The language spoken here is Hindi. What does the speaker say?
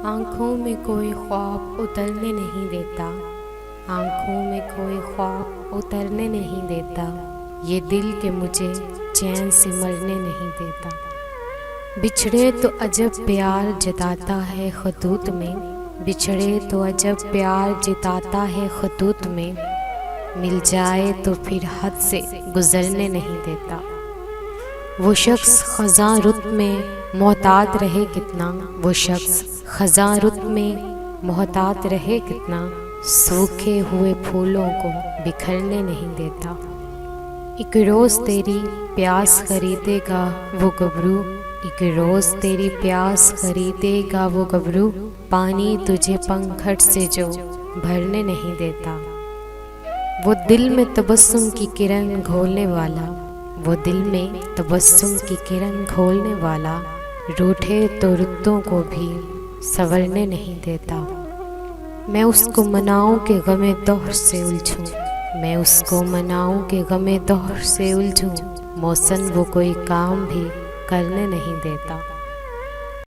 आँखों में कोई ख्वाब उतरने नहीं देता, आँखों में कोई ख्वाब उतरने नहीं देता, ये दिल के मुझे चैन से मरने नहीं देता। बिछड़े तो अजब प्यार जताता है खतूत में, बिछड़े तो अजब प्यार जताता है खतूत में, मिल जाए तो फिर हद से गुजरने नहीं देता। वो शख्स ख़ज़ां रुत में मोहतात रहे कितना, वो शख्स ख़ज़ां रुत में मोहतात रहे कितना, सूखे हुए फूलों को बिखरने नहीं देता। एक रोज़ तेरी प्यास खरीदेगा वो गबरू, एक रोज़ तेरी प्यास खरीदेगा वो गबरू, पानी तुझे पंखट से जो भरने नहीं देता। वो दिल में तबस्सुम की किरण घोलने वाला, वो दिल में तबस्सुम की किरण घोलने वाला, रूठे तो रुत्तों को भी संवरने नहीं देता। मैं उसको मनाऊं के गमे दौर से उलझूं, मैं उसको मनाऊं के गमे दौर से उलझूं, मौसम वो कोई काम भी करने नहीं देता।